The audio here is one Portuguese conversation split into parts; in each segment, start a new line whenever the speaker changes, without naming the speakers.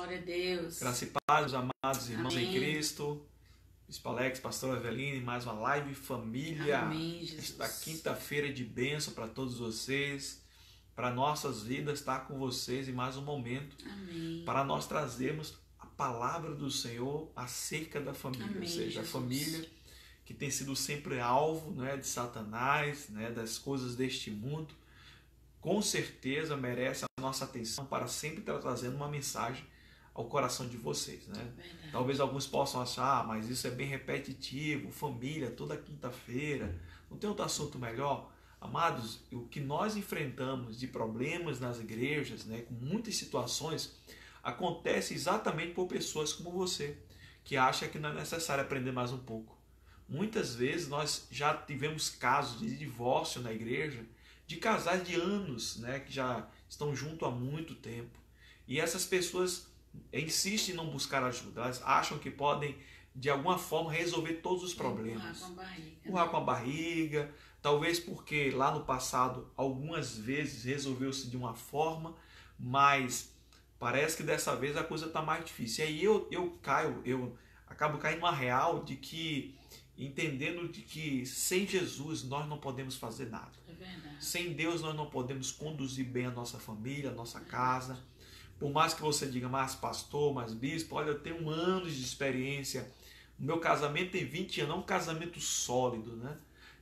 Glória a Deus.
Graça e paz, amados irmãos
Amém.
em Cristo. Bispo Alex, Pastor Eveline, mais uma live família.
Amém, Jesus.
Esta quinta-feira de bênção para todos vocês, para nossas vidas, estar com vocês em mais um momento,
Amém.
para nós trazermos a palavra do Senhor acerca da família,
Amém,
ou seja,
Jesus.
a família que tem sido sempre alvo, né, de Satanás, né, das coisas deste mundo, com certeza merece a nossa atenção para sempre estar trazendo uma mensagem ao coração de vocês, né?
Verdade.
Talvez alguns possam achar, mas isso é bem repetitivo, família, toda quinta-feira, não tem outro assunto melhor? Amados, o que nós enfrentamos de problemas nas igrejas, né, com muitas situações, acontece exatamente por pessoas como você, que acha que não é necessário aprender mais um pouco. Muitas vezes nós já tivemos casos de divórcio na igreja, de casais de anos, né, que já estão juntos há muito tempo. E essas pessoas insistem em não buscar ajuda. Elas acham que podem, de alguma forma, resolver todos os problemas. Empurrar com a barriga. Talvez porque lá no passado, algumas vezes, resolveu-se de uma forma, mas parece que dessa vez a coisa está mais difícil. E aí eu acabo caindo numa real de que, entendendo de que sem Jesus nós não podemos fazer nada.
É verdade.
Sem Deus nós não podemos conduzir bem a nossa família, a nossa casa. Por mais que você diga, mas pastor, mas bispo, olha, eu tenho anos de experiência. O meu casamento tem 20 anos, é um casamento sólido, né?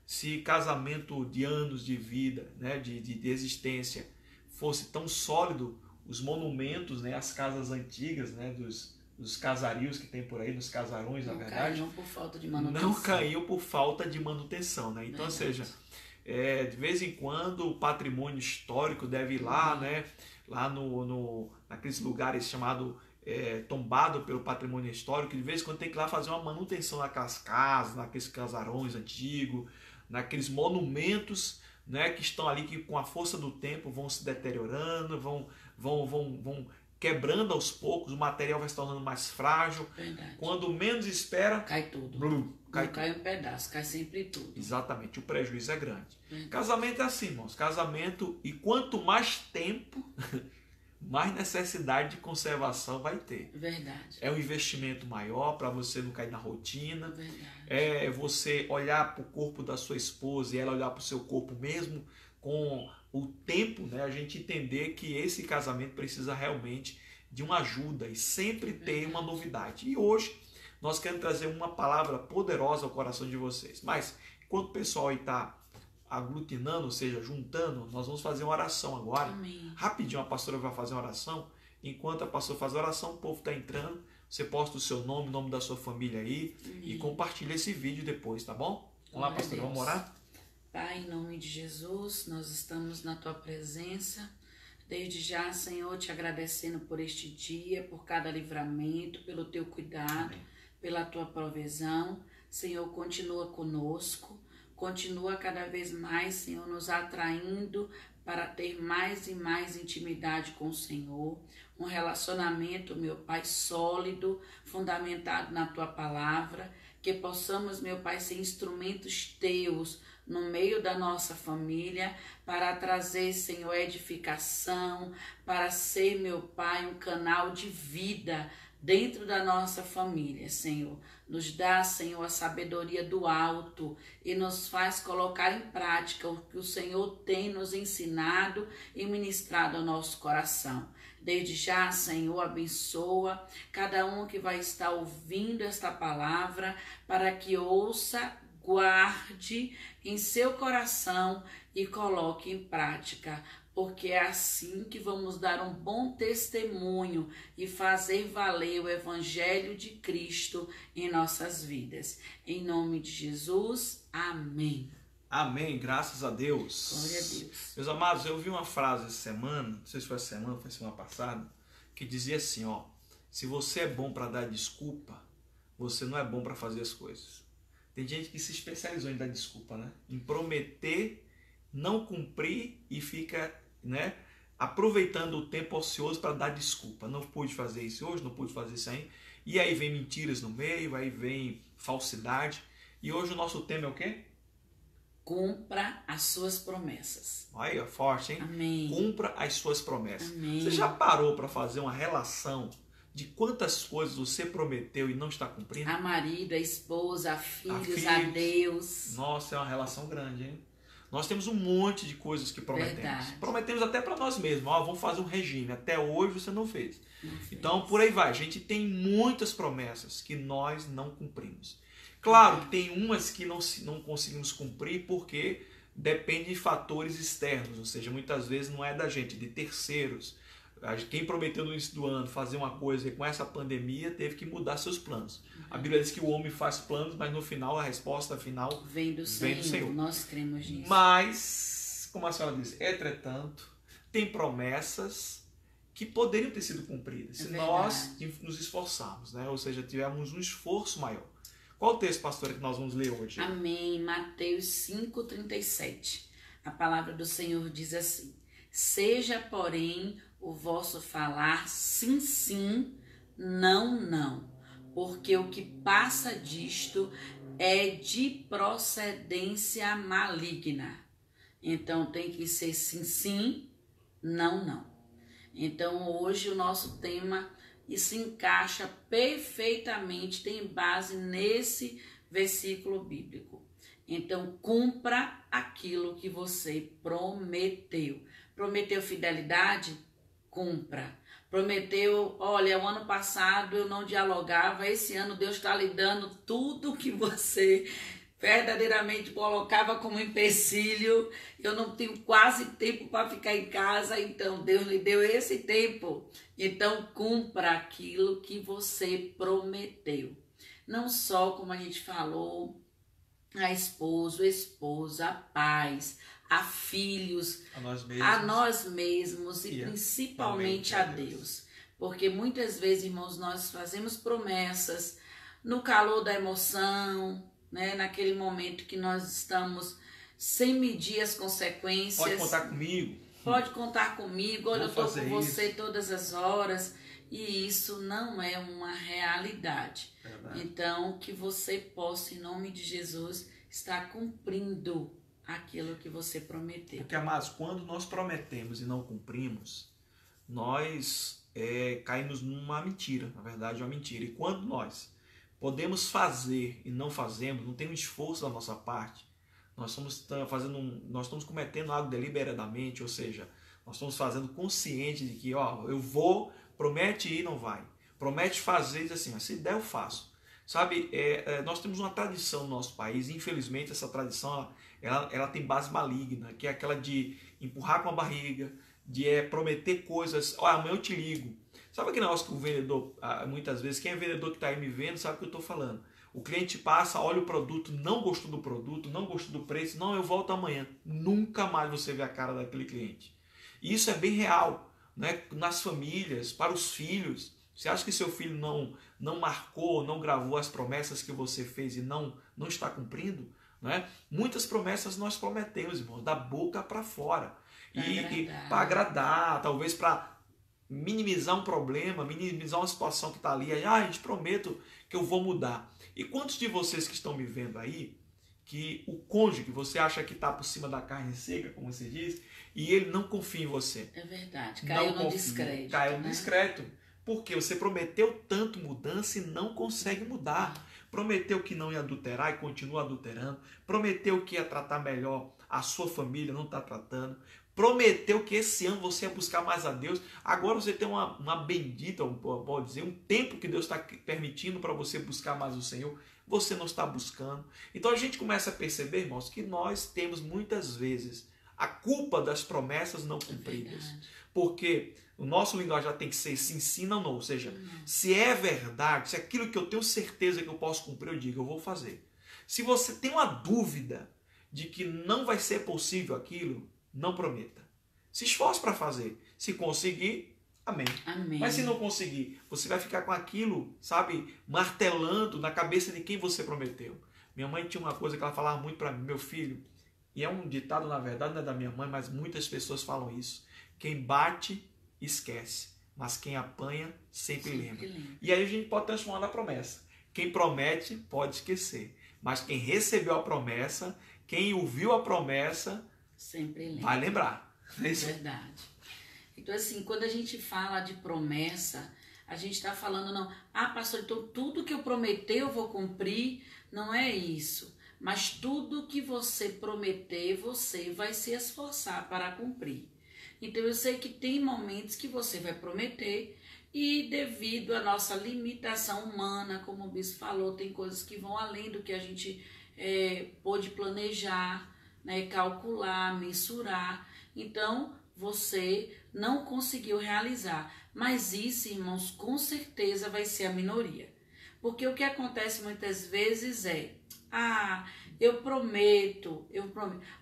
Se casamento de anos de vida, né, de existência, fosse tão sólido, os monumentos, né, as casas antigas, né, dos casarios que tem por aí, nos casarões, na verdade,
caíam por falta de manutenção.
não caíam por falta de manutenção, né? Então, ou seja, de vez em quando o patrimônio histórico deve ir lá, né? Lá naqueles lugares chamado tombado pelo patrimônio histórico, de vez em quando tem que ir lá fazer uma manutenção naquelas casas, naqueles casarões antigos, naqueles monumentos, né, que estão ali, que com a força do tempo vão se deteriorando, vão quebrando aos poucos, o material vai se tornando mais frágil.
Verdade.
Quando menos espera,
Cai tudo.
cai
Não cai um pedaço, cai sempre tudo.
Exatamente, o prejuízo é grande.
Verdade.
Casamento é assim, irmãos. Casamento, e quanto mais tempo, mais necessidade de conservação vai ter.
Verdade.
É um investimento maior para você não cair na rotina.
Verdade.
É você olhar para o corpo da sua esposa e ela olhar para o seu corpo mesmo. Com o tempo, né, a gente entender que esse casamento precisa realmente de uma ajuda e sempre ter uma novidade. E hoje nós queremos trazer uma palavra poderosa ao coração de vocês. Mas enquanto o pessoal aí está aglutinando, ou seja, juntando, nós vamos fazer uma oração agora.
Amém.
Rapidinho a pastora vai fazer uma oração. Enquanto a pastora faz a oração, o povo está entrando. Você posta o seu nome, o nome da sua família aí.
Amém.
E compartilha esse vídeo depois, tá bom? Vamos lá,
Glória a
pastora, vamos
Deus.
orar?
Pai, em nome de Jesus, nós estamos na Tua presença. Desde já, Senhor, te agradecendo por este dia, por cada livramento, pelo Teu cuidado,
Amém.
pela Tua provisão. Senhor, continua conosco, continua cada vez mais, Senhor, nos atraindo para ter mais e mais intimidade com o Senhor. Um relacionamento, meu Pai, sólido, fundamentado na Tua palavra. Que possamos, meu Pai, ser instrumentos Teus no meio da nossa família, para trazer, Senhor, edificação, para ser, meu Pai, um canal de vida dentro da nossa família, Senhor. Nos dá, Senhor, a sabedoria do alto e nos faz colocar em prática o que o Senhor tem nos ensinado e ministrado ao nosso coração. Desde já, Senhor, abençoa cada um que vai estar ouvindo esta palavra, para que ouça, guarde em seu coração e coloque em prática, porque é assim que vamos dar um bom testemunho e fazer valer o Evangelho de Cristo em nossas vidas. Em nome de Jesus, amém.
Amém, graças a Deus.
Glória a Deus.
Meus amados, eu vi uma frase essa semana, não sei se foi essa semana ou foi semana passada, que dizia assim, ó: se você é bom para dar desculpa, você não é bom para fazer as coisas. Tem gente que se especializou em dar desculpa, né? Em prometer, não cumprir e fica, né, aproveitando o tempo ocioso para dar desculpa. Não pude fazer isso hoje, não pude fazer isso aí. E aí vem mentiras no meio, aí vem falsidade. E hoje o nosso tema é o quê?
Cumpra as suas promessas.
Aí, forte, hein?
Amém.
Cumpra as suas promessas.
Amém.
Você já parou para fazer uma relação de quantas coisas você prometeu e não está cumprindo?
A marido, a esposa, a filhos, a Deus.
Nossa, é uma relação grande, hein? Nós temos um monte de coisas que prometemos.
Verdade.
Prometemos até para nós mesmos. Ó, vamos fazer um regime. Até hoje você não fez. Então, por aí vai. A gente tem muitas promessas que nós não cumprimos. Claro que tem umas que não conseguimos cumprir porque depende de fatores externos. Ou seja, muitas vezes não é da gente, de terceiros. Quem prometeu no início do ano fazer uma coisa e com essa pandemia teve que mudar seus planos. A Bíblia diz que o homem faz planos, mas no final a resposta final
vem do Senhor. Nós cremos nisso.
Mas, como a senhora disse, entretanto, tem promessas que poderiam ter sido cumpridas se nós nos esforçarmos, né? Ou seja, tivermos um esforço maior. Qual o texto, pastora, que nós vamos ler hoje?
Amém. Mateus 5,37. A palavra do Senhor diz assim: seja, porém, o vosso falar sim, sim, não, não, porque o que passa disto é de procedência maligna. Então tem que ser sim, sim, não, não. Então hoje o nosso tema se encaixa perfeitamente, tem base nesse versículo bíblico. Então cumpra aquilo que você prometeu. Prometeu fidelidade? Cumpra. Prometeu, olha, o ano passado eu não dialogava, esse ano Deus está lhe dando tudo que você verdadeiramente colocava como empecilho. Eu não tenho quase tempo para ficar em casa, então Deus lhe deu esse tempo. Então cumpra aquilo que você prometeu. Não só, como a gente falou, a esposo, esposa, a pais, a filhos, a nós mesmos e principalmente a Deus. Porque muitas vezes, irmãos, nós fazemos promessas no calor da emoção, né? Naquele momento que nós estamos sem medir as consequências.
Pode contar comigo.
Pode contar comigo. Olha, eu estou com você todas as horas. E isso não é uma realidade. Então, que você possa, em nome de Jesus, estar cumprindo aquilo que você prometeu.
Porque, amados, quando nós prometemos e não cumprimos, nós caímos numa mentira. Na verdade, é uma mentira. E quando nós podemos fazer e não fazemos, não tem um esforço da nossa parte, nós estamos cometendo algo deliberadamente, ou seja, nós estamos fazendo consciente de que, ó, eu vou, promete ir, não vai. Promete fazer, diz assim, se der eu faço. Sabe, nós temos uma tradição no nosso país, infelizmente essa tradição ela tem base maligna, que é aquela de empurrar com a barriga, de prometer coisas, ó, amanhã eu te ligo. Sabe aquele negócio que o vendedor, muitas vezes, quem é vendedor que está aí me vendo sabe o que eu estou falando. O cliente passa, olha o produto, não gostou do produto, não gostou do preço, não, eu volto amanhã. Nunca mais você vê a cara daquele cliente. E isso é bem real, né? Nas famílias, para os filhos. Você acha que seu filho não marcou, não gravou as promessas que você fez e não está cumprindo? Né? Muitas promessas nós prometemos, irmão, da boca para fora. E para agradar, talvez para minimizar um problema, minimizar uma situação que está ali. Gente, prometo que eu vou mudar. E quantos de vocês que estão me vendo aí, que o cônjuge, você acha que está por cima da carne seca, como você diz, e ele não confia em você?
É verdade, caiu no descrédito.
Caiu no descrédito. Porque você prometeu tanto mudança e não consegue mudar. Prometeu que não ia adulterar e continua adulterando. Prometeu que ia tratar melhor a sua família, não está tratando. Prometeu que esse ano você ia buscar mais a Deus. Agora você tem uma bendita, pode dizer, um tempo que Deus está permitindo para você buscar mais o Senhor. Você não está buscando. Então a gente começa a perceber, irmãos, que nós temos muitas vezes a culpa das promessas não cumpridas. Porque o nosso linguajar tem que ser sim, sim, não, não. Ou seja, se é verdade, se é aquilo que eu tenho certeza que eu posso cumprir, eu digo, eu vou fazer. Se você tem uma dúvida de que não vai ser possível aquilo, não prometa. Se esforce para fazer. Se conseguir, amém. Mas se não conseguir, você vai ficar com aquilo, sabe, martelando na cabeça de quem você prometeu. Minha mãe tinha uma coisa que ela falava muito para mim, meu filho, e é um ditado, na verdade, não é da minha mãe, mas muitas pessoas falam isso. Quem bate, esquece, mas quem apanha, sempre lembra. E aí a gente pode transformar na promessa. Quem promete, pode esquecer. Mas quem recebeu a promessa, quem ouviu a promessa,
sempre lembra.
Vai lembrar.
É verdade. Então, assim, quando a gente fala de promessa, A gente está falando, não, pastor, então tudo que eu prometer eu vou cumprir. Não é isso. Mas tudo que você prometer, você vai se esforçar para cumprir. Então eu sei que tem momentos que você vai prometer e devido à nossa limitação humana, como o bispo falou, tem coisas que vão além do que a gente pôde planejar, né, calcular, mensurar. Então você não conseguiu realizar. Mas isso, irmãos, com certeza vai ser a minoria. Porque o que acontece muitas vezes eu prometo.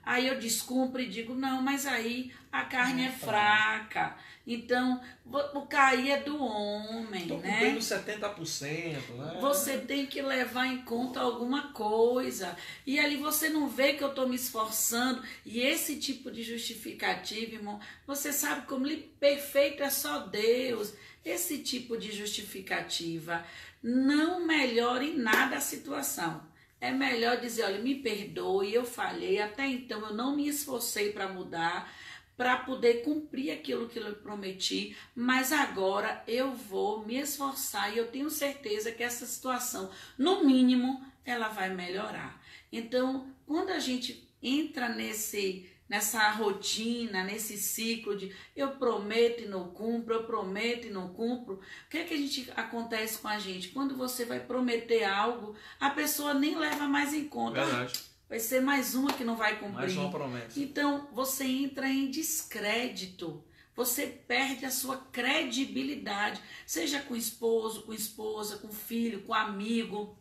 Aí eu descumpro e digo, não, mas aí a carne é fraca. Então, o cair é do homem,
Estou
né?
cumprindo 70%, né?
Você tem que levar em conta alguma coisa. E ali você não vê que eu estou me esforçando. E esse tipo de justificativa, irmão, você sabe como perfeito é só Deus. Esse tipo de justificativa não melhora em nada a situação. É melhor dizer, olha, me perdoe, eu falhei, até então eu não me esforcei para mudar, para poder cumprir aquilo que eu prometi, mas agora eu vou me esforçar e eu tenho certeza que essa situação, no mínimo, ela vai melhorar. Então, quando a gente entra nessa rotina, nesse ciclo de eu prometo e não cumpro, eu prometo e não cumpro, o que acontece com a gente? Quando você vai prometer algo, a pessoa nem leva mais em conta.
Verdade.
Vai ser mais uma que não vai cumprir.
Mais uma promessa.
Então, você entra em descrédito. Você perde a sua credibilidade, seja com o esposo, com a esposa, com o filho, com o amigo,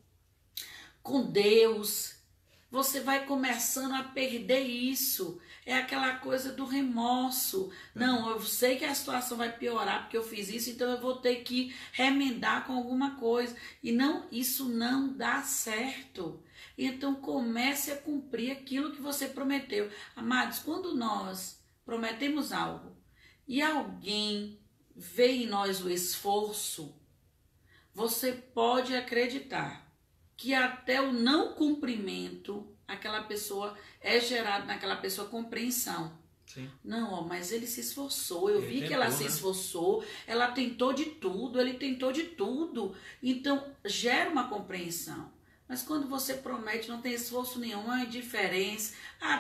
com Deus. Você vai começando a perder isso. É aquela coisa do remorso. Não, eu sei que a situação vai piorar porque eu fiz isso, então eu vou ter que remendar com alguma coisa. E não, isso não dá certo. Então comece a cumprir aquilo que você prometeu. Amados, quando nós prometemos algo e alguém vê em nós o esforço, você pode acreditar que até o não cumprimento, aquela pessoa gerado naquela pessoa compreensão.
Sim.
Não, mas ele se esforçou, eu vi que ela se esforçou, ela tentou de tudo, ele tentou de tudo. Então, gera uma compreensão. Mas quando você promete, não tem esforço nenhum, é indiferença.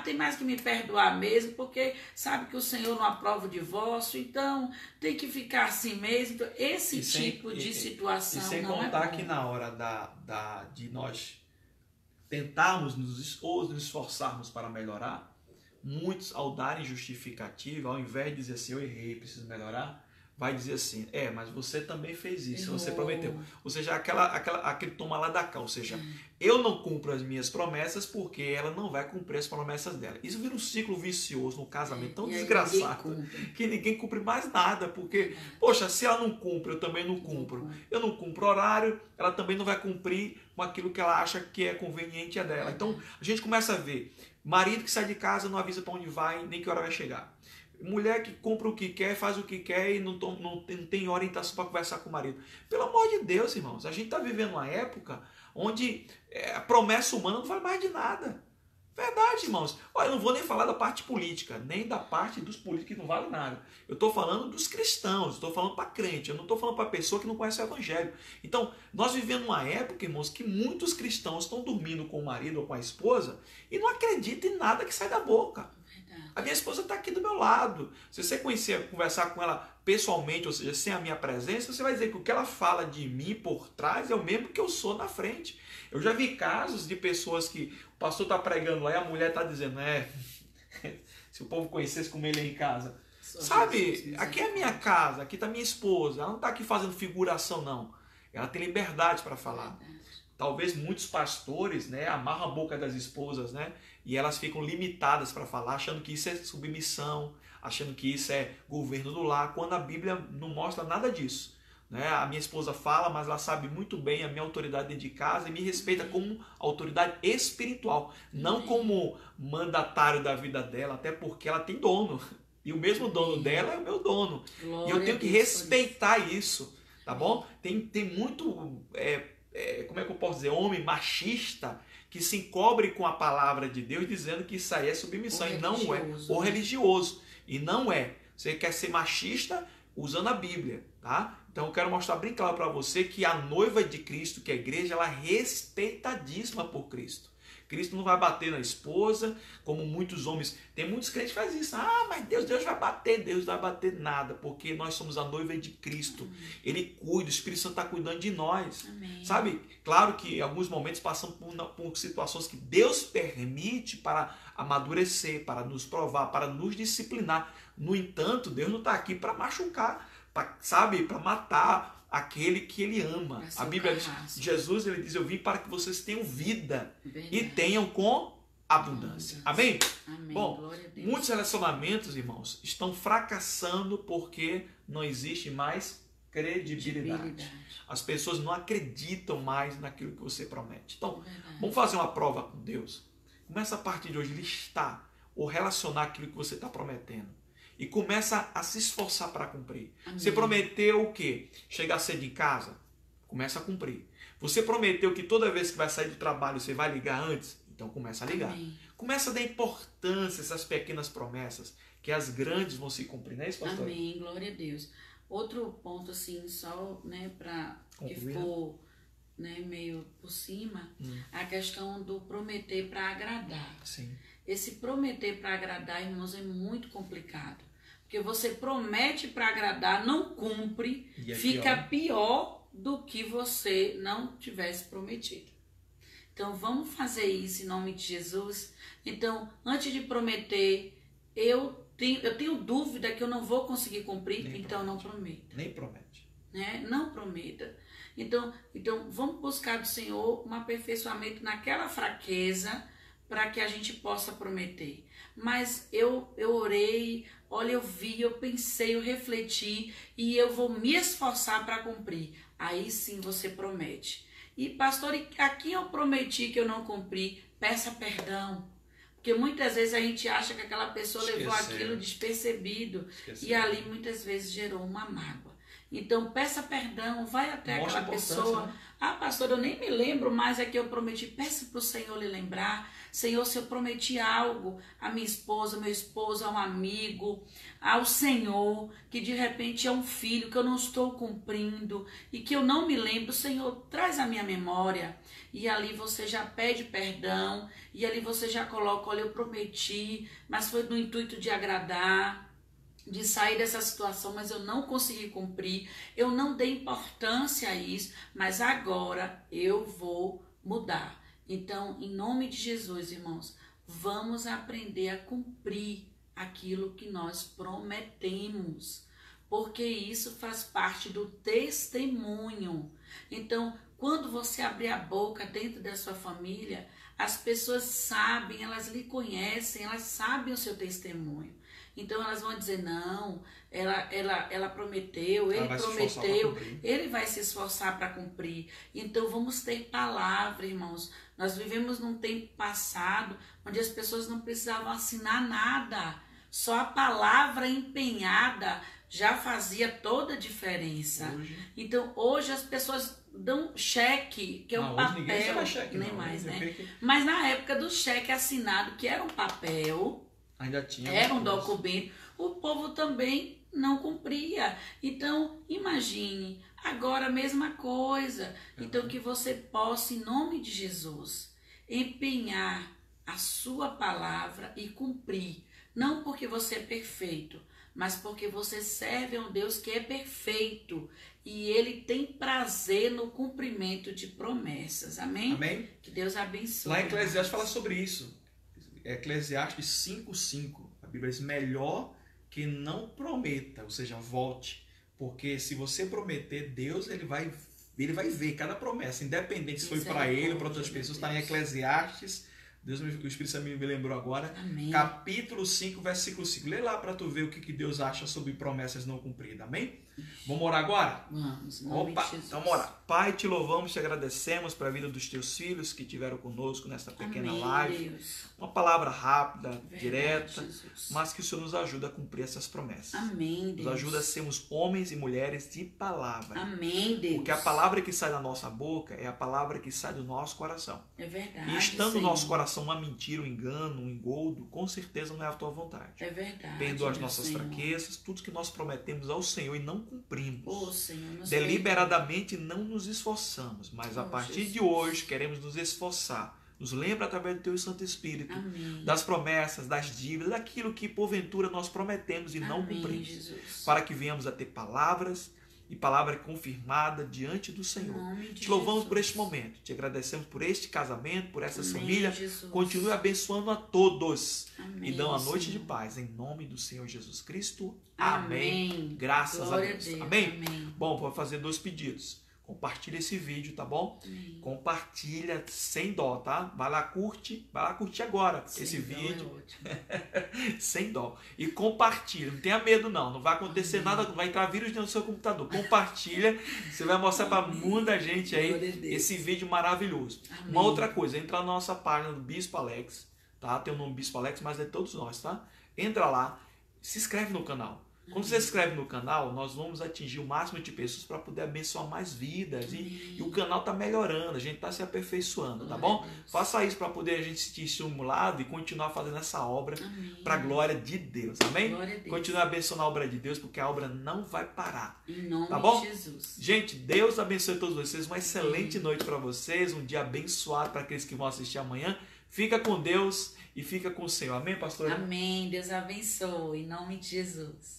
Tem mais que me perdoar mesmo, porque sabe que o Senhor não aprova o divórcio, então tem que ficar assim mesmo. Então, esse tipo de situação não é bom.
E sem contar que na hora de nós tentarmos nos esforçarmos para melhorar, muitos, ao darem justificativa, ao invés de dizer assim, eu errei, preciso melhorar, vai dizer assim, mas você também fez isso, você prometeu. Ou seja, aquele toma lá da cá, ou seja, eu não cumpro as minhas promessas porque ela não vai cumprir as promessas dela. Isso vira um ciclo vicioso no casamento tão desgraçado que ninguém cumpre mais nada, porque, poxa, se ela não cumpre, eu também não cumpro. Eu não cumpro horário, ela também não vai cumprir com aquilo que ela acha que é conveniente a dela. Então, a gente começa a ver marido que sai de casa, não avisa para onde vai, nem que hora vai chegar. Mulher que compra o que quer, faz o que quer e não tem orientação para conversar com o marido. Pelo amor de Deus, irmãos, a gente está vivendo uma época onde a promessa humana não vale mais de nada. Verdade, irmãos. Olha, eu não vou nem falar da parte política, nem da parte dos políticos que não vale nada. Eu estou falando dos cristãos, estou falando para crente, eu não estou falando para pessoa que não conhece o evangelho. Então, nós vivemos uma época, irmãos, que muitos cristãos estão dormindo com o marido ou com a esposa e não acreditam em nada que sai da boca. A minha esposa está aqui do meu lado. Se você conversar com ela pessoalmente, ou seja, sem a minha presença, você vai dizer que o que ela fala de mim por trás é o mesmo que eu sou na frente. Eu já vi casos de pessoas que o pastor está pregando lá e a mulher está dizendo, se o povo conhecesse como ele é em casa. Sabe, aqui é a minha casa, aqui está minha esposa. Ela não está aqui fazendo figuração, não. Ela tem liberdade para falar. Talvez muitos pastores, amarram a boca das esposas, e elas ficam limitadas para falar, achando que isso é submissão, achando que isso é governo do lar, quando a Bíblia não mostra nada disso. A minha esposa fala, mas ela sabe muito bem a minha autoridade dentro de casa e me respeita como autoridade espiritual, não como mandatário da vida dela, até porque ela tem dono. E o mesmo dono dela é o meu dono. E eu tenho que respeitar isso, tá bom? Tem muito... como é que eu posso dizer, homem machista que se encobre com a palavra de Deus dizendo que isso aí é submissão e não é, ou religioso, e não é. Você quer ser machista usando a Bíblia, tá? Então eu quero mostrar bem claro para você que a noiva de Cristo, que é a igreja, ela é respeitadíssima por Cristo. Cristo não vai bater na esposa, como muitos homens. Tem muitos crentes que fazem isso. Ah, mas Deus vai bater. Deus não vai bater nada, porque nós somos a noiva de Cristo. Ele cuida, o Espírito Santo está cuidando de nós.
Amém.
Sabe? Claro que em alguns momentos passamos por situações que Deus permite para amadurecer, para nos provar, para nos disciplinar. No entanto, Deus não está aqui para machucar, para matar aquele que ele ama. A Bíblia diz, Jesus, ele diz, eu vim para que vocês tenham vida. Verdade. E tenham com abundância. Amém?
Amém.
Bom, muitos relacionamentos, irmãos, estão fracassando porque não existe mais credibilidade. As pessoas não acreditam mais naquilo que você promete. Então, vamos fazer uma prova com Deus. Começa a partir de hoje listar ou relacionar aquilo que você está prometendo. E começa a se esforçar para cumprir. Amém. Você prometeu o quê? Chegar cedo em casa? Começa a cumprir. Você prometeu que toda vez que vai sair do trabalho você vai ligar antes? Então começa a ligar. Amém. Começa a dar importância a essas pequenas promessas, que as grandes vão se cumprir, não é isso, pastor?
Amém, glória a Deus. Outro ponto assim, só para que ficou meio por cima, a questão do prometer para agradar.
Sim.
Esse prometer para agradar, irmãos, é muito complicado. Porque você promete para agradar, não cumpre, fica pior do que você não tivesse prometido. Então, vamos fazer isso em nome de Jesus. Então, antes de prometer, eu tenho dúvida que eu não vou conseguir cumprir, então não prometa.
Nem promete.
Não prometa. Então, vamos buscar do Senhor um aperfeiçoamento naquela fraqueza para que a gente possa prometer. Mas eu orei, olha, eu vi, eu pensei, eu refleti e eu vou me esforçar para cumprir. Aí sim você promete. E pastor, a quem eu prometi que eu não cumpri, peça perdão. Porque muitas vezes a gente acha que aquela pessoa levou aquilo despercebido. E ali muitas vezes gerou uma mágoa. Então peça perdão, vai até aquela pessoa. Né? Ah, pastor, eu nem me lembro mais é que eu prometi. Peça para o Senhor lhe lembrar. Senhor, se eu prometi algo à minha esposa, meu esposo, a um amigo, ao Senhor, que de repente é um filho que eu não estou cumprindo e que eu não me lembro, Senhor, traz a minha memória. E ali você já pede perdão, e ali você já coloca, olha, eu prometi, mas foi no intuito de agradar, de sair dessa situação, mas eu não consegui cumprir, eu não dei importância a isso, mas agora eu vou mudar. Então, em nome de Jesus, irmãos, vamos aprender a cumprir aquilo que nós prometemos, porque isso faz parte do testemunho. Então, quando você abrir a boca dentro da sua família, as pessoas sabem, elas lhe conhecem, elas sabem o seu testemunho. Então elas vão dizer, não, ela prometeu, ele prometeu, ele vai se esforçar para cumprir. Então vamos ter palavra, irmãos. Nós vivemos num tempo passado onde as pessoas não precisavam assinar nada. Só a palavra empenhada já fazia toda a diferença. Então hoje as pessoas dão cheque, que é um papel, cheque, nem mais, né? Mas na época do cheque assinado, que era um papel,
ainda tinha
era um documento, o povo também não cumpria. Então, imagine, agora a mesma coisa. Então, que você possa, em nome de Jesus, empenhar a sua palavra e cumprir. Não porque você é perfeito, mas porque você serve a um Deus que é perfeito. E Ele tem prazer no cumprimento de promessas. Amém?
Amém?
Que Deus abençoe.
Lá em Eclesiastes fala sobre isso. Eclesiastes 5:5, a Bíblia diz, melhor que não prometa, ou seja, volte, porque se você prometer, Deus ele vai ver cada promessa, independente se foi para ele ou para outras pessoas. Está em Eclesiastes, Deus, o Espírito Santo me lembrou agora,
amém.
Capítulo 5, versículo 5. Lê lá para tu ver o que Deus acha sobre promessas não cumpridas, amém? Vamos orar agora?
Vamos,
opa, então vamos orar. Pai, te louvamos, te agradecemos pela vida dos teus filhos que estiveram conosco nesta pequena
amém,
live.
Deus.
Uma palavra rápida,
verdade,
direta,
Jesus.
mas que o Senhor nos ajuda a cumprir essas promessas.
Amém, Deus.
Nos ajuda a sermos homens e mulheres de palavra.
Amém, Deus.
Porque a palavra que sai da nossa boca é a palavra que sai do nosso coração.
É verdade,
e estando
Senhor.
no nosso coração uma mentira, um engano, um engodo, com certeza não é a tua vontade.
É verdade.
Perdoa as nossas
Senhor.
fraquezas, tudo que nós prometemos ao Senhor e não cumprimos.
Oh, Senhor, nos
Deliberadamente não nos esforçamos, mas a
Oh,
partir
Jesus.
de hoje queremos nos esforçar. Nos lembra através do Teu Santo Espírito
Amém.
das promessas, das dívidas, daquilo que porventura nós prometemos e não
Amém,
cumprimos.
Jesus.
Para que venhamos a ter palavras e palavra confirmada diante do
Em
Senhor.
nome de
Te louvamos
Jesus.
por este momento, te agradecemos por este casamento, por essas
Amém,
famílias.
Jesus.
Continue abençoando a todos
Amém,
e dão a noite
Senhor.
de paz em nome do Senhor Jesus Cristo.
Amém.
Amém. Graças
Glória
a Deus.
Deus.
Amém?
Amém.
Bom, vou fazer 2 pedidos. Compartilha esse vídeo, tá bom?
Amém.
Compartilha sem dó, tá? Vai lá curtir agora esse
Sim, então
vídeo.
é ótimo.
Sem dó. E compartilha, não tenha medo não, não vai acontecer nada, não vai entrar vírus dentro do seu computador. Compartilha, você vai mostrar para muita gente aí
Glória a Deus.
esse vídeo maravilhoso.
Amém.
Uma outra coisa, entra na nossa página do Bispo Alex, tá? Tem o nome Bispo Alex, mas é todos nós, tá? Entra lá, se inscreve no canal. Quando você se inscreve no canal, nós vamos atingir o máximo de pessoas para poder abençoar mais vidas. E o canal está melhorando, a gente está se aperfeiçoando, tá bom? Faça isso para poder a gente se sentir estimulado e continuar fazendo essa obra para a glória de Deus, amém?
Glória a Deus.
Continue abençoando a obra de Deus, porque a obra não vai parar.
Em nome
Tá bom?
de Jesus.
Gente, Deus abençoe todos vocês, uma excelente noite para vocês, um dia abençoado para aqueles que vão assistir amanhã. Fica com Deus e fica com o Senhor, amém, pastor?
Amém. Deus abençoe. Em nome de Jesus.